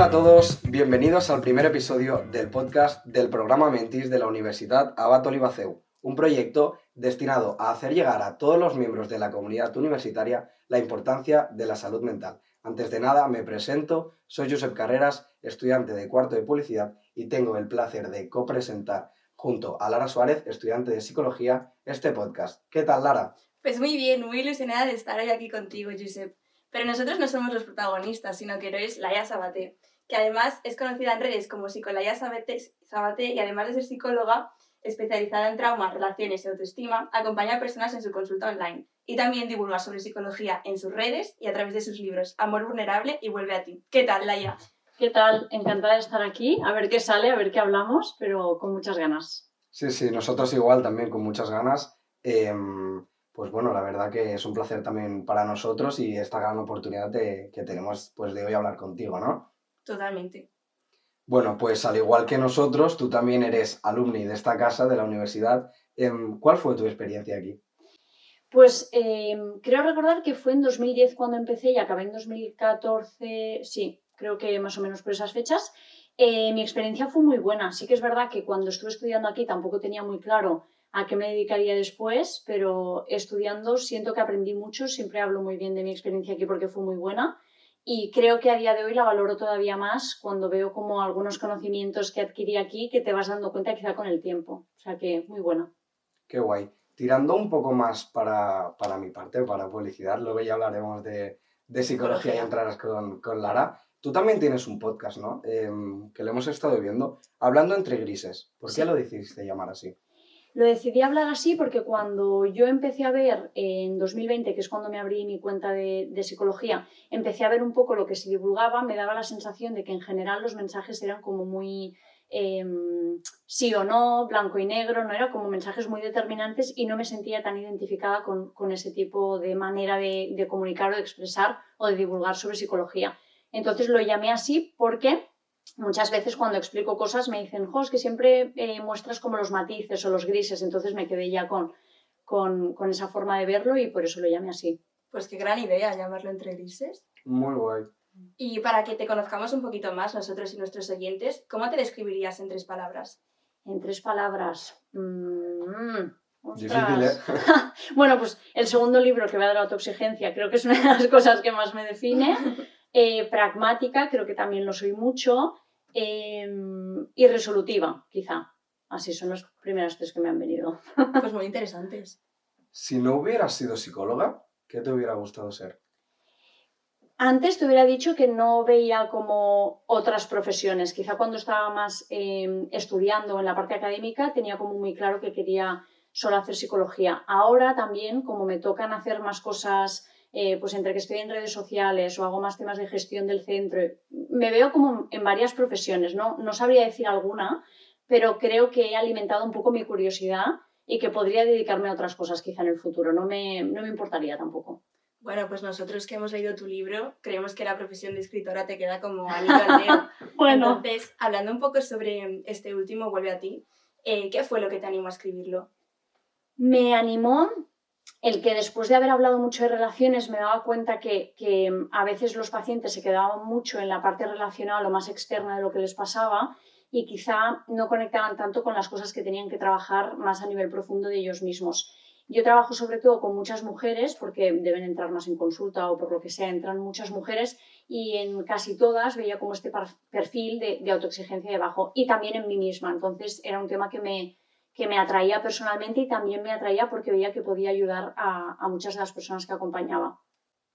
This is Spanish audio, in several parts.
Hola a todos, bienvenidos al primer episodio del podcast del programa Mentis de la Universidad Abat Olivaceu, un proyecto destinado a hacer llegar a todos los miembros de la comunidad universitaria la importancia de la salud mental. Antes de nada, me presento, soy Josep Carreras, estudiante de cuarto de publicidad y tengo el placer de copresentar junto a Lara Suárez, estudiante de psicología, este podcast. ¿Qué tal, Lara? Pues muy bien, muy ilusionada de estar hoy aquí contigo, Josep. Pero nosotros no somos los protagonistas, sino que eres Laia Sabaté, que además es conocida en redes como Psicolaia Sabaté y además de ser psicóloga especializada en trauma, relaciones y autoestima, acompaña a personas en su consulta online y también divulga sobre psicología en sus redes y a través de sus libros Amor Vulnerable y Vuelve a ti. ¿Qué tal, Laia? ¿Qué tal? Encantada de estar aquí, a ver qué sale, a ver qué hablamos, pero con muchas ganas. Sí, nosotros igual también con muchas ganas. Pues bueno, la verdad que es un placer también para nosotros y esta gran oportunidad que tenemos pues de hoy hablar contigo, ¿no? Totalmente. Bueno, pues al igual que nosotros, tú también eres alumni de esta casa, de la universidad. ¿Cuál fue tu experiencia aquí? Pues creo recordar que fue en 2010 cuando empecé y acabé en 2014, sí, creo que más o menos por esas fechas. Mi experiencia fue muy buena. Sí que es verdad que cuando estuve estudiando aquí tampoco tenía muy claro a qué me dedicaría después, pero estudiando siento que aprendí mucho, siempre hablo muy bien de mi experiencia aquí porque fue muy buena y creo que a día de hoy la valoro todavía más cuando veo como algunos conocimientos que adquirí aquí que te vas dando cuenta quizá con el tiempo. O sea que muy buena. Qué guay. Tirando un poco más para mi parte, para publicidad, luego ya hablaremos de psicología y entrarás con Lara. Tú también tienes un podcast, ¿no? Que lo hemos estado viendo, hablando entre grises. ¿Por qué Sí. lo decidiste llamar así? Lo decidí hablar así porque cuando yo empecé a ver en 2020, que es cuando me abrí mi cuenta de psicología, empecé a ver un poco lo que se divulgaba, me daba la sensación de que en general los mensajes eran como muy eh, sí o no, blanco y negro, no eran como mensajes muy determinantes y no me sentía tan identificada con ese tipo de manera de comunicar o de expresar o de divulgar sobre psicología. Entonces lo llamé así porque muchas veces cuando explico cosas me dicen, jo, es que siempre muestras como los matices o los grises, entonces me quedé ya con esa forma de verlo y por eso lo llamé así. Pues qué gran idea llamarlo Entre Grises. Muy guay. Y para que te conozcamos un poquito más, nosotros y nuestros oyentes, ¿cómo te describirías en 3 palabras? En 3 palabras. Difícil, ¿eh? Bueno, pues el segundo libro que va de la autoexigencia creo que es una de las cosas que más me define. Pragmática, creo que también lo soy mucho. Y resolutiva, quizá. Así son las primeras 3 que me han venido. Pues muy interesantes. Si no hubieras sido psicóloga, ¿qué te hubiera gustado ser? Antes te hubiera dicho que no veía como otras profesiones. Quizá cuando estaba más estudiando en la parte académica tenía como muy claro que quería solo hacer psicología. Ahora también, como me tocan hacer más cosas, pues entre que estoy en redes sociales o hago más temas de gestión del centro, me veo como en varias profesiones. No sabría decir alguna, pero creo que he alimentado un poco mi curiosidad y que podría dedicarme a otras cosas quizá en el futuro. No me importaría tampoco. Bueno, pues nosotros que hemos leído tu libro, creemos que la profesión de escritora te queda como anillo al dedo. Bueno. Entonces, hablando un poco sobre este último, Vuelve a ti, ¿qué fue lo que te animó a escribirlo? Me animó el que después de haber hablado mucho de relaciones me daba cuenta que a veces los pacientes se quedaban mucho en la parte relacional o más externa de lo que les pasaba y quizá no conectaban tanto con las cosas que tenían que trabajar más a nivel profundo de ellos mismos. Yo trabajo sobre todo con muchas mujeres porque deben entrar más en consulta o por lo que sea, entran muchas mujeres y en casi todas veía como este perfil de autoexigencia de bajo y también en mí misma. Entonces era un tema que me atraía personalmente y también me atraía porque veía que podía ayudar a muchas de las personas que acompañaba.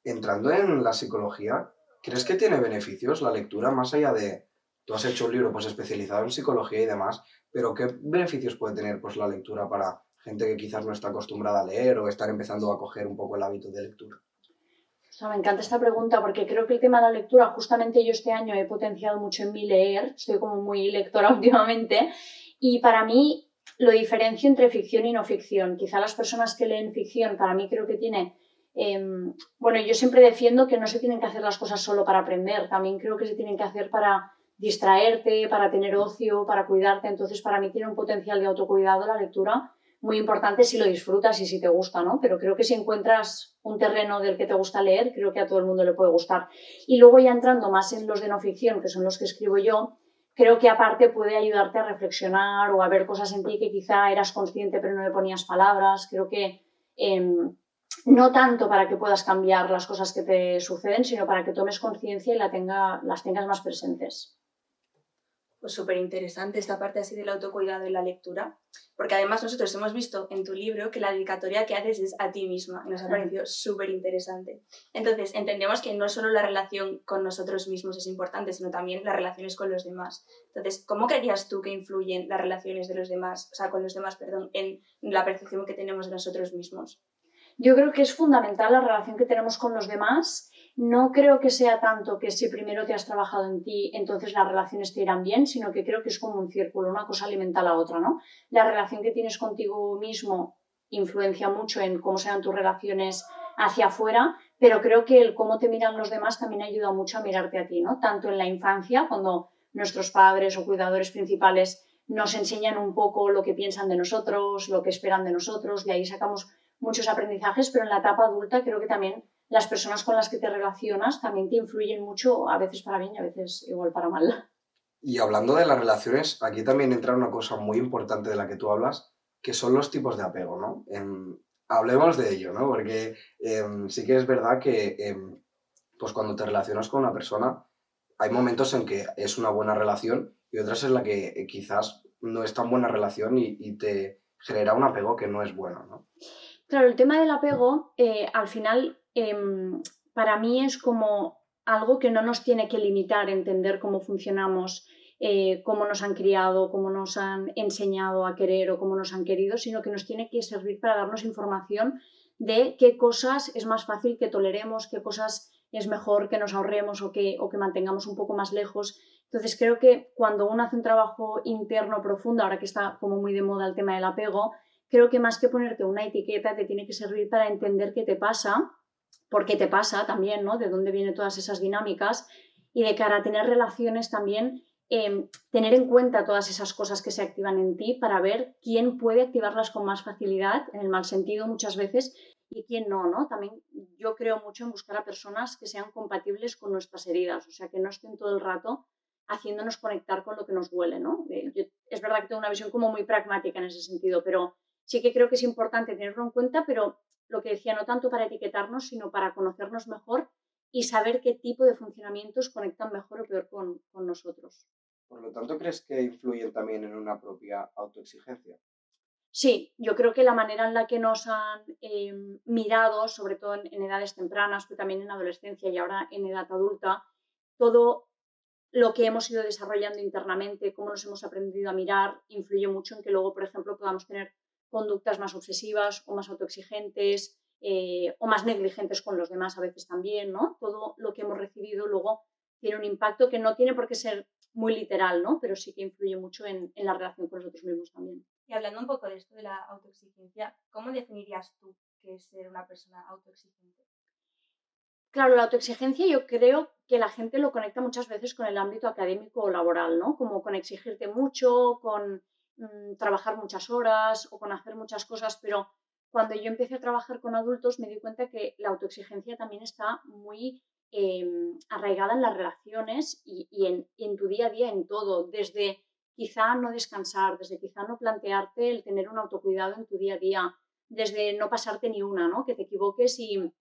Entrando en la psicología, ¿crees que tiene beneficios la lectura más allá de... Tú has hecho un libro pues especializado en psicología y demás, pero ¿qué beneficios puede tener pues la lectura para gente que quizás no está acostumbrada a leer o estar empezando a coger un poco el hábito de lectura? O sea, me encanta esta pregunta porque creo que el tema de la lectura, justamente yo este año he potenciado mucho en mi leer, estoy como muy lectora últimamente, y para mí lo diferencio entre ficción y no ficción. Quizá las personas que leen ficción, para mí creo que tiene... bueno, yo siempre defiendo que no se tienen que hacer las cosas solo para aprender, también creo que se tienen que hacer para distraerte, para tener ocio, para cuidarte, entonces para mí tiene un potencial de autocuidado la lectura, muy importante si lo disfrutas y si te gusta, ¿no? Pero creo que si encuentras un terreno del que te gusta leer, creo que a todo el mundo le puede gustar. Y luego ya entrando más en los de no ficción, que son los que escribo yo, creo que aparte puede ayudarte a reflexionar o a ver cosas en ti que quizá eras consciente pero no le ponías palabras. Creo que no tanto para que puedas cambiar las cosas que te suceden, sino para que tomes conciencia y las tengas más presentes. Pues súper interesante esta parte así del autocuidado y la lectura, porque además nosotros hemos visto en tu libro que la dedicatoria que haces es a ti misma y nos ha parecido súper interesante. Entonces, entendemos que no solo la relación con nosotros mismos es importante, sino también las relaciones con los demás. Entonces, ¿cómo creerías tú que influyen las relaciones de los demás, o sea, con los demás, perdón, en la percepción que tenemos de nosotros mismos? Yo creo que es fundamental la relación que tenemos con los demás. No creo que sea tanto que si primero te has trabajado en ti, entonces las relaciones te irán bien, sino que creo que es como un círculo, una cosa alimenta a la otra, ¿no? La relación que tienes contigo mismo influencia mucho en cómo serán tus relaciones hacia afuera, pero creo que el cómo te miran los demás también ayuda mucho a mirarte a ti, ¿no? Tanto en la infancia, cuando nuestros padres o cuidadores principales nos enseñan un poco lo que piensan de nosotros, lo que esperan de nosotros, de ahí sacamos muchos aprendizajes, pero en la etapa adulta creo que también las personas con las que te relacionas también te influyen mucho, a veces para bien y a veces igual para mal. Y hablando de las relaciones, aquí también entra una cosa muy importante de la que tú hablas, que son los tipos de apego, ¿no? Hablemos de ello, ¿no? Porque sí que es verdad que pues cuando te relacionas con una persona, hay momentos en que es una buena relación y otras en la que quizás no es tan buena relación y te genera un apego que no es bueno, ¿no? Claro, el tema del apego, al final, para mí es como algo que no nos tiene que limitar entender cómo funcionamos, cómo nos han criado, cómo nos han enseñado a querer o cómo nos han querido, sino que nos tiene que servir para darnos información de qué cosas es más fácil que toleremos, qué cosas es mejor que nos ahorremos o que mantengamos un poco más lejos. Entonces creo que cuando uno hace un trabajo interno profundo, ahora que está como muy de moda el tema del apego, creo que más que ponerte una etiqueta te tiene que servir para entender qué te pasa, por qué te pasa también, ¿no? De dónde vienen todas esas dinámicas y de cara a tener relaciones también, tener en cuenta todas esas cosas que se activan en ti para ver quién puede activarlas con más facilidad, en el mal sentido muchas veces, y quién no, ¿no? También yo creo mucho en buscar a personas que sean compatibles con nuestras heridas, o sea, que no estén todo el rato haciéndonos conectar con lo que nos duele, ¿no? Es verdad que tengo una visión como muy pragmática en ese sentido, pero sí que creo que es importante tenerlo en cuenta, pero lo que decía, no tanto para etiquetarnos, sino para conocernos mejor y saber qué tipo de funcionamientos conectan mejor o peor con nosotros. Por lo tanto, ¿crees que influyen también en una propia autoexigencia? Sí, yo creo que la manera en la que nos han mirado, sobre todo en edades tempranas, pero también en adolescencia y ahora en edad adulta, todo lo que hemos ido desarrollando internamente, cómo nos hemos aprendido a mirar, influye mucho en que luego, por ejemplo, podamos tener conductas más obsesivas o más autoexigentes o más negligentes con los demás a veces también, ¿no? Todo lo que hemos recibido luego tiene un impacto que no tiene por qué ser muy literal, ¿no? Pero sí que influye mucho en la relación con nosotros mismos también. Y hablando un poco de esto de la autoexigencia, ¿cómo definirías tú qué es ser una persona autoexigente? Claro, la autoexigencia yo creo que la gente lo conecta muchas veces con el ámbito académico o laboral, ¿no? Como con exigirte mucho, con trabajar muchas horas o con hacer muchas cosas, pero cuando yo empecé a trabajar con adultos me di cuenta que la autoexigencia también está muy arraigada en las relaciones y en tu día a día, en todo, desde quizá no descansar, desde quizá no plantearte el tener un autocuidado en tu día a día, desde no pasarte ni una, ¿no? Que te equivoques y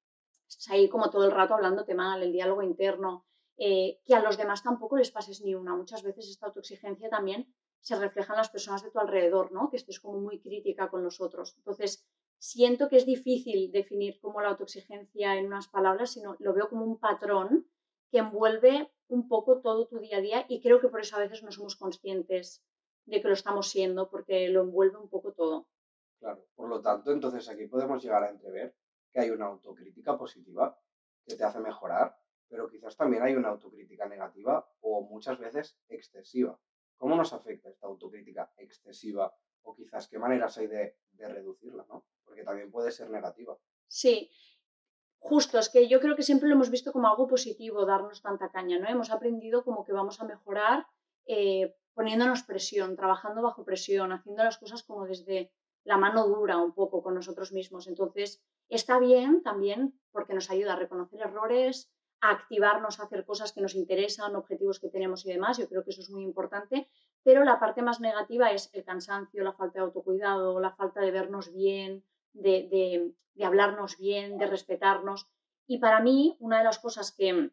estás ahí como todo el rato hablándote mal, el diálogo interno, que a los demás tampoco les pases ni una. Muchas veces esta autoexigencia también se refleja en las personas de tu alrededor, ¿no? Que estés como muy crítica con los otros. Entonces, siento que es difícil definir como la autoexigencia en unas palabras, sino lo veo como un patrón que envuelve un poco todo tu día a día y creo que por eso a veces no somos conscientes de que lo estamos siendo, porque lo envuelve un poco todo. Claro, por lo tanto, entonces aquí podemos llegar a entrever que hay una autocrítica positiva que te hace mejorar, pero quizás también hay una autocrítica negativa o muchas veces excesiva. ¿Cómo nos afecta esta autocrítica excesiva o quizás qué maneras hay de reducirla, ¿no? Porque también puede ser negativa. Sí, justo, es que yo creo que siempre lo hemos visto como algo positivo, darnos tanta caña, ¿no? Hemos aprendido como que vamos a mejorar poniéndonos presión, trabajando bajo presión, haciendo las cosas como desde la mano dura un poco con nosotros mismos. Entonces, está bien también porque nos ayuda a reconocer errores, a activarnos a hacer cosas que nos interesan, objetivos que tenemos y demás. Yo creo que eso es muy importante, pero la parte más negativa es el cansancio, la falta de autocuidado, la falta de vernos bien, de hablarnos bien, de respetarnos. Y para mí, una de las cosas que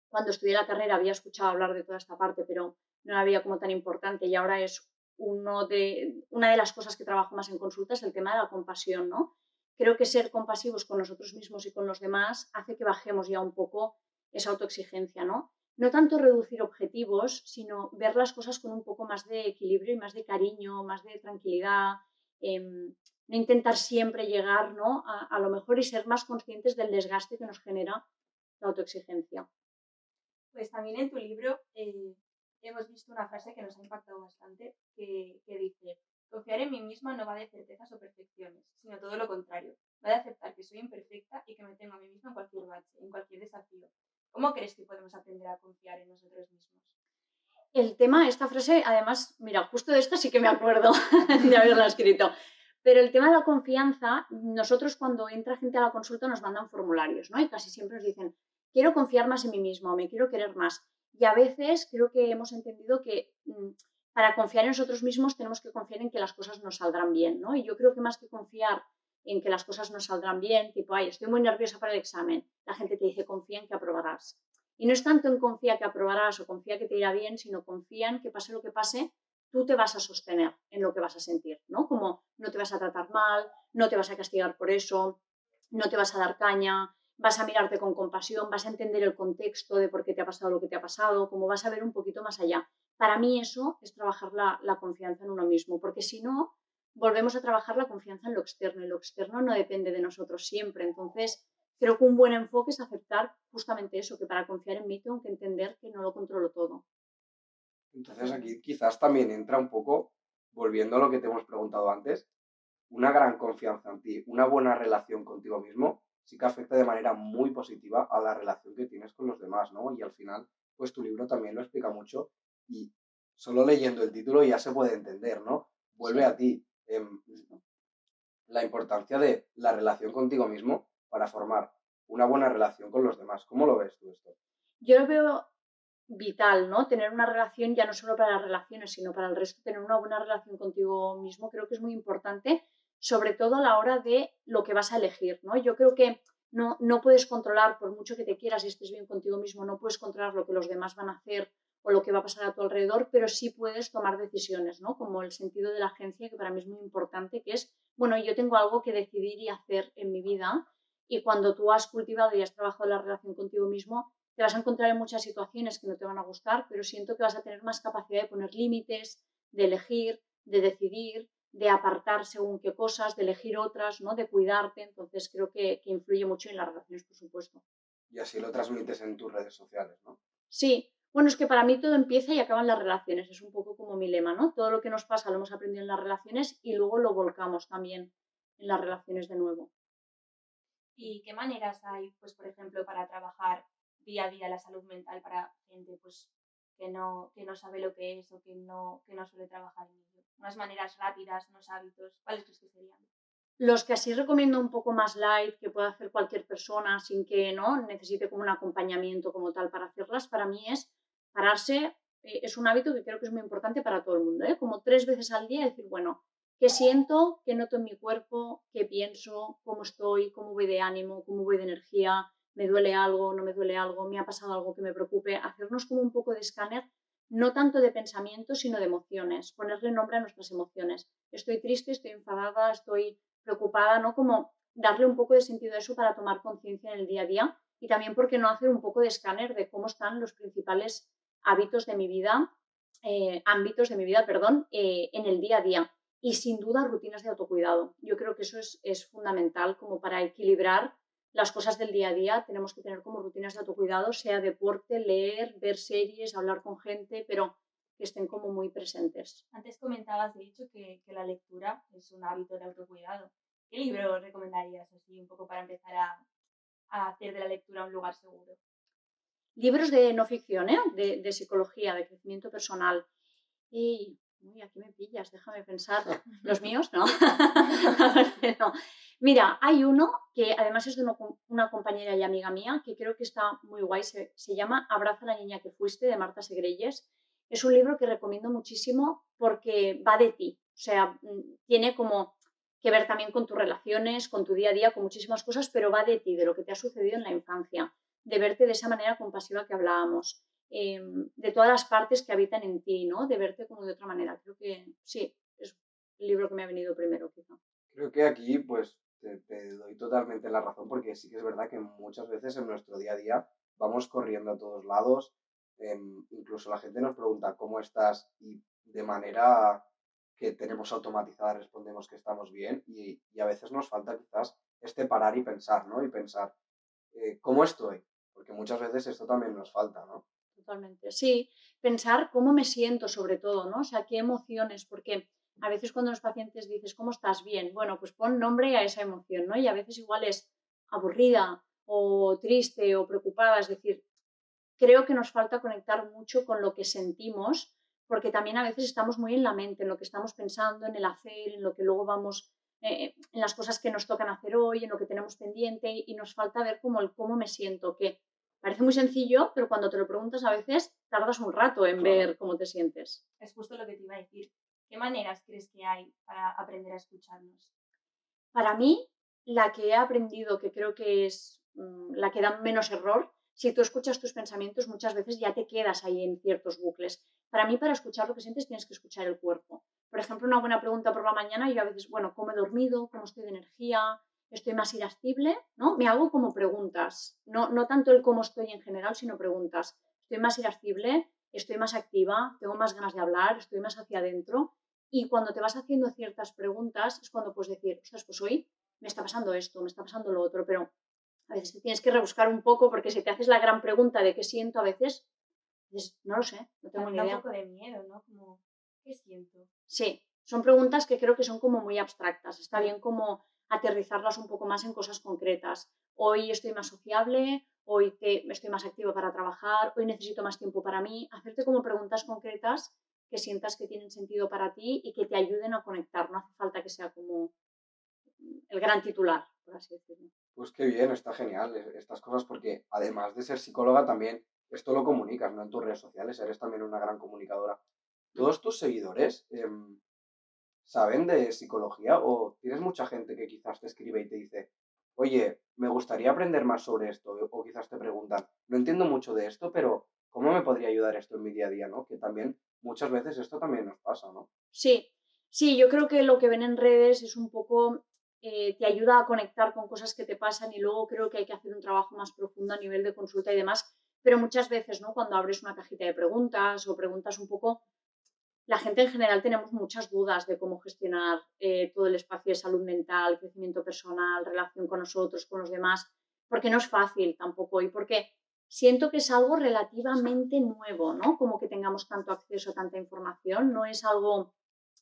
cuando estudié la carrera había escuchado hablar de toda esta parte, pero no la veía como tan importante y ahora es una de las cosas que trabajo más en consulta es el tema de la compasión, ¿no? Creo que ser compasivos con nosotros mismos y con los demás hace que bajemos ya un poco esa autoexigencia, ¿no? No tanto reducir objetivos, sino ver las cosas con un poco más de equilibrio y más de cariño, más de tranquilidad, no intentar siempre llegar, ¿no? A lo mejor y ser más conscientes del desgaste que nos genera la autoexigencia. Pues también en tu libro hemos visto una frase que nos ha impactado bastante, que dice, confiar en mí misma no va de certezas o perfecciones, sino todo lo contrario. Va de aceptar que soy imperfecta y que me tengo a mí misma en cualquier bache, en cualquier desafío. ¿Cómo crees que podemos aprender a confiar en nosotros mismos? El tema, esta frase, además, mira, justo de esta sí que me acuerdo de haberla escrito. Pero el tema de la confianza, nosotros cuando entra gente a la consulta nos mandan formularios, ¿no? Y casi siempre nos dicen, quiero confiar más en mí mismo, me quiero querer más. Y a veces creo que hemos entendido que para confiar en nosotros mismos tenemos que confiar en que las cosas nos saldrán bien, ¿no? Y yo creo que más que confiar en que las cosas nos saldrán bien, tipo, ay, estoy muy nerviosa para el examen, la gente te dice, confía en que aprobarás. Y no es tanto en confía que aprobarás o confía que te irá bien, sino confía en que pase lo que pase, tú te vas a sostener en lo que vas a sentir, ¿no? Como no te vas a tratar mal, no te vas a castigar por eso, no te vas a dar caña, vas a mirarte con compasión, vas a entender el contexto de por qué te ha pasado lo que te ha pasado, como vas a ver un poquito más allá. Para mí eso es trabajar la confianza en uno mismo, porque si no, volvemos a trabajar la confianza en lo externo y lo externo no depende de nosotros siempre. Entonces, creo que un buen enfoque es aceptar justamente eso, que para confiar en mí tengo que entender que no lo controlo todo. Entonces aquí quizás también entra un poco, volviendo a lo que te hemos preguntado antes, una gran confianza en ti, una buena relación contigo mismo, sí que afecta de manera muy positiva a la relación que tienes con los demás, ¿no? Y al final, pues tu libro también lo explica mucho y solo leyendo el título ya se puede entender, ¿no? Vuelve Sí. a ti la importancia de la relación contigo mismo para formar una buena relación con los demás. ¿Cómo lo ves tú esto? Yo lo veo vital, ¿no? Tener una relación ya no solo para las relaciones, sino para el resto, tener una buena relación contigo mismo, creo que es muy importante, sobre todo a la hora de lo que vas a elegir, ¿no? Yo creo que no puedes controlar, por mucho que te quieras y estés bien contigo mismo, no puedes controlar lo que los demás van a hacer o lo que va a pasar a tu alrededor, pero sí puedes tomar decisiones, ¿no? Como el sentido de la agencia, que para mí es muy importante, que es, bueno, yo tengo algo que decidir y hacer en mi vida y cuando tú has cultivado y has trabajado la relación contigo mismo, te vas a encontrar en muchas situaciones que no te van a gustar, pero siento que vas a tener más capacidad de poner límites, de elegir, de decidir, de apartar según qué cosas, de elegir otras, ¿no? De cuidarte. Entonces creo que influye mucho en las relaciones, por supuesto. Y así lo transmites en tus redes sociales, ¿no? Sí, bueno, es que para mí todo empieza y acaba en las relaciones. Es un poco como mi lema, ¿no? Todo lo que nos pasa lo hemos aprendido en las relaciones y luego lo volcamos también en las relaciones de nuevo. ¿Y qué maneras hay, pues, por ejemplo, para trabajar día a día la salud mental para gente pues, que no sabe lo que es o que no suele trabajar en ello? Unas maneras rápidas, unos hábitos, ¿cuáles crees que serían? Los que así recomiendo un poco más light, que pueda hacer cualquier persona sin que no necesite como un acompañamiento como tal para hacerlas, para mí es pararse, es un hábito que creo que es muy importante para todo el mundo, ¿eh? Como 3 veces al día decir, bueno, ¿qué siento? ¿Qué noto en mi cuerpo? ¿Qué pienso? ¿Cómo estoy? ¿Cómo voy de ánimo? ¿Cómo voy de energía? ¿Me duele algo? ¿No me duele algo? ¿Me ha pasado algo que me preocupe? Hacernos como un poco de escáner, no tanto de pensamientos, sino de emociones, ponerle nombre a nuestras emociones. Estoy triste, estoy enfadada, estoy preocupada, ¿no? Como darle un poco de sentido a eso para tomar conciencia en el día a día y también, ¿por qué no hacer un poco de escáner de cómo están los principales hábitos de mi vida, ámbitos de mi vida, perdón, en el día a día? Y sin duda rutinas de autocuidado. Yo creo que eso es fundamental como para equilibrar las cosas del día a día. Tenemos que tener como rutinas de autocuidado, sea deporte, leer, ver series, hablar con gente, pero que estén como muy presentes. Antes comentabas, de hecho, que la lectura es un hábito de autocuidado. ¿Qué libro recomendarías así un poco para empezar a hacer de la lectura un lugar seguro? Libros de no ficción, ¿eh? De psicología, de crecimiento personal. Y Uy, aquí me pillas, déjame pensar. ¿Los míos? No. A ver, no. Mira, hay uno que además es de una compañera y amiga mía que creo que está muy guay. Se llama Abraza a la niña que fuiste, de Marta Segreyes. Es un libro que recomiendo muchísimo porque va de ti. O sea, tiene como que ver también con tus relaciones, con tu día a día, con muchísimas cosas, pero va de ti, de lo que te ha sucedido en la infancia, de verte de esa manera compasiva que hablábamos, de todas las partes que habitan en ti, ¿no? De verte como de otra manera. Creo que sí, es el libro que me ha venido primero, quizá. Creo que aquí, pues, te doy totalmente la razón porque sí que es verdad que muchas veces en nuestro día a día vamos corriendo a todos lados, incluso la gente nos pregunta cómo estás y de manera que tenemos automatizada respondemos que estamos bien y a veces nos falta quizás este parar y pensar, ¿no? Y pensar, ¿cómo estoy? Porque muchas veces esto también nos falta, ¿no? Totalmente. Sí, pensar cómo me siento sobre todo, ¿no? O sea, qué emociones, porque a veces cuando los pacientes dices, ¿cómo estás? Bien, bueno, pues pon nombre a esa emoción, ¿no? Y a veces igual es aburrida o triste o preocupada, es decir, creo que nos falta conectar mucho con lo que sentimos, porque también a veces estamos muy en la mente, en lo que estamos pensando, en el hacer, en lo que luego vamos, en las cosas que nos tocan hacer hoy, en lo que tenemos pendiente, y nos falta ver como el cómo me siento, que parece muy sencillo, pero cuando te lo preguntas a veces tardas un rato en Claro. ver cómo te sientes. Es justo lo que te iba a decir. ¿Qué maneras crees que hay para aprender a escucharnos? Para mí, la que he aprendido, que creo que es la que da menos error, si tú escuchas tus pensamientos, muchas veces ya te quedas ahí en ciertos bucles. Para mí, para escuchar lo que sientes, tienes que escuchar el cuerpo. Por ejemplo, una buena pregunta por la mañana, yo a veces, bueno, ¿cómo he dormido? ¿Cómo estoy de energía? ¿Estoy más irascible? ¿No? Me hago como preguntas. No tanto el cómo estoy en general, sino preguntas. ¿Estoy más irascible? ¿Estoy más activa? ¿Tengo más ganas de hablar? ¿Estoy más hacia adentro? Y cuando te vas haciendo ciertas preguntas es cuando puedes decir, ostras, pues hoy me está pasando esto, me está pasando lo otro, pero a veces te tienes que rebuscar un poco porque si te haces la gran pregunta de qué siento a veces, dices, no lo sé, no tengo También ni da un idea. poco de miedo, ¿no? Como, ¿qué siento? Sí, son preguntas que creo que son como muy abstractas. Está Mm. bien como aterrizarlas un poco más en cosas concretas. Hoy estoy más sociable, hoy estoy más activa para trabajar, hoy necesito más tiempo para mí. Hacerte como preguntas concretas que sientas que tienen sentido para ti y que te ayuden a conectar. No hace falta que sea como el gran titular, por así decirlo. Pues qué bien, está genial estas cosas porque además de ser psicóloga también esto lo comunicas, ¿no? En tus redes sociales, eres también una gran comunicadora. ¿Todos tus seguidores saben de psicología o tienes mucha gente que quizás te escribe y te dice, oye, me gustaría aprender más sobre esto? O quizás te preguntan, no entiendo mucho de esto, pero ¿cómo me podría ayudar esto en mi día a día, ¿no? Que también muchas veces esto también nos pasa, ¿no? Sí, sí, yo creo que lo que ven en redes es un poco, te ayuda a conectar con cosas que te pasan y luego creo que hay que hacer un trabajo más profundo a nivel de consulta y demás, pero muchas veces, ¿no? Cuando abres una cajita de preguntas o preguntas un poco, la gente en general tenemos muchas dudas de cómo gestionar todo el espacio de salud mental, crecimiento personal, relación con nosotros, con los demás, porque no es fácil tampoco y porque siento que es algo relativamente nuevo, ¿no? Como que tengamos tanto acceso a tanta información, no es algo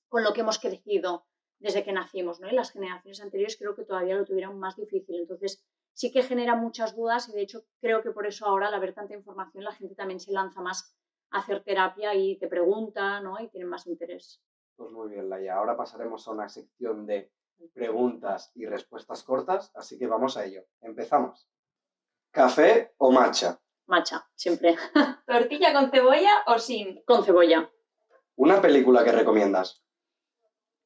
con lo que hemos crecido desde que nacimos, ¿no? Y las generaciones anteriores creo que todavía lo tuvieron más difícil. Entonces, sí que genera muchas dudas y de hecho creo que por eso ahora al haber tanta información la gente también se lanza más a hacer terapia y te pregunta, ¿no? Y tienen más interés. Pues muy bien, Laia. Ahora pasaremos a una sección de preguntas y respuestas cortas, así que vamos a ello. Empezamos. ¿Café o matcha? Matcha, siempre. ¿Tortilla con cebolla o sin? Con cebolla. ¿Una película que recomiendas?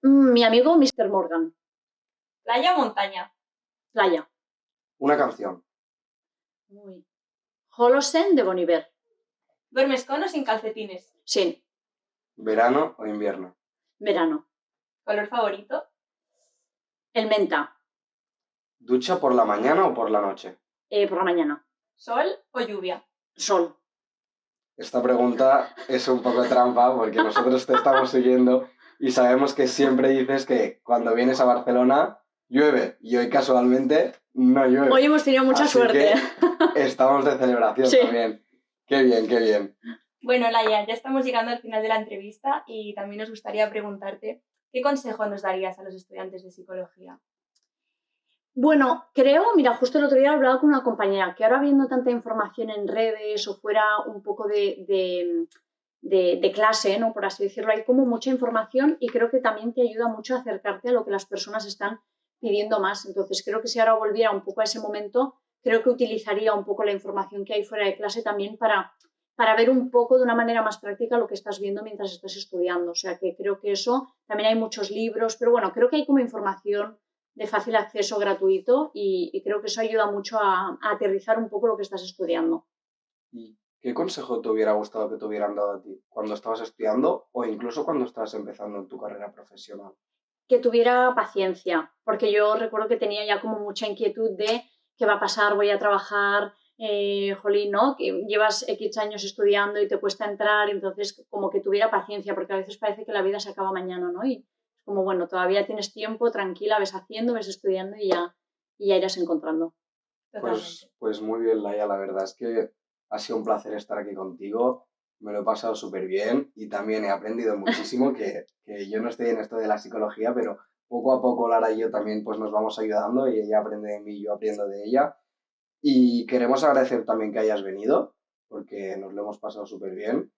Mi amigo Mr. Morgan. ¿Playa o montaña? Playa. Una canción. Uy. Holosen de Bon Iver. ¿Duermes con o sin calcetines? Sin. ¿Verano o invierno? Verano. ¿Color favorito? El menta. ¿Ducha por la mañana o por la noche? Por la mañana. ¿Sol o lluvia? Sol. Esta pregunta es un poco trampa porque nosotros te estamos siguiendo y sabemos que siempre dices que cuando vienes a Barcelona llueve y hoy casualmente no llueve. Hoy hemos tenido mucha Así suerte. que estamos de celebración Sí. también. Qué bien, qué bien. Bueno, Laia, ya estamos llegando al final de la entrevista y también nos gustaría preguntarte ¿qué consejo nos darías a los estudiantes de psicología? Bueno, creo, mira, justo el otro día he hablado con una compañera que ahora viendo tanta información en redes o fuera un poco de clase, ¿no? Por así decirlo. Hay como mucha información y creo que también te ayuda mucho a acercarte a lo que las personas están pidiendo más. Entonces, creo que si ahora volviera un poco a ese momento, creo que utilizaría un poco la información que hay fuera de clase también para ver un poco de una manera más práctica lo que estás viendo mientras estás estudiando. O sea, que creo que eso, también hay muchos libros, pero bueno, creo que hay como información de fácil acceso gratuito y creo que eso ayuda mucho a aterrizar un poco lo que estás estudiando. ¿Y qué consejo te hubiera gustado que te hubieran dado a ti cuando estabas estudiando o incluso cuando estabas empezando en tu carrera profesional? Que tuviera paciencia, porque yo recuerdo que tenía ya como mucha inquietud de qué va a pasar, voy a trabajar, jolín, ¿no? Que llevas X años estudiando y te cuesta entrar, entonces como que tuviera paciencia, porque a veces parece que la vida se acaba mañana, ¿no? Y como, bueno, todavía tienes tiempo, tranquila, ves haciendo, ves estudiando y ya irás encontrando. Totalmente. Pues muy bien, Laia, la verdad es que ha sido un placer estar aquí contigo, me lo he pasado súper bien y también he aprendido muchísimo, que yo no estoy en esto de la psicología, pero poco a poco Lara y yo también pues nos vamos ayudando y ella aprende de mí y yo aprendo de ella. Y queremos agradecer también que hayas venido, porque nos lo hemos pasado súper bien.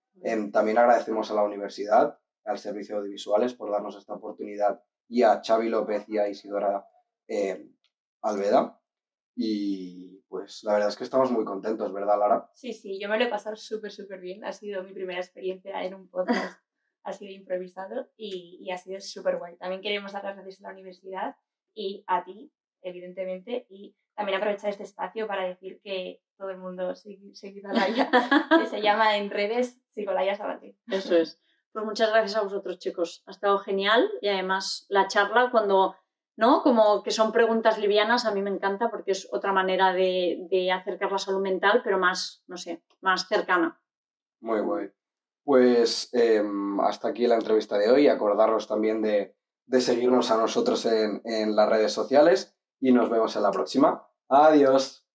También agradecemos a la universidad, al Servicio de Audiovisuales por darnos esta oportunidad y a Xavi López y a Isidora eh, Alveda. Y pues la verdad es que estamos muy contentos, ¿verdad, Lara? Sí, sí, yo me lo he pasado súper, súper bien. Ha sido mi primera experiencia en un podcast. Ha sido improvisado y ha sido súper guay. También queremos dar las gracias a la universidad y a ti, evidentemente, y también aprovechar este espacio para decir que todo el mundo seguid a Laia, que se llama en redes Psicolaia Sabaté. Eso es. Pues muchas gracias a vosotros, chicos. Ha estado genial y además la charla cuando, ¿no? Como que son preguntas livianas, a mí me encanta porque es otra manera de acercar la salud mental, pero más, no sé, más cercana. Muy guay. Pues hasta aquí la entrevista de hoy. Acordaros también de seguirnos a nosotros en las redes sociales y nos vemos en la próxima. Adiós.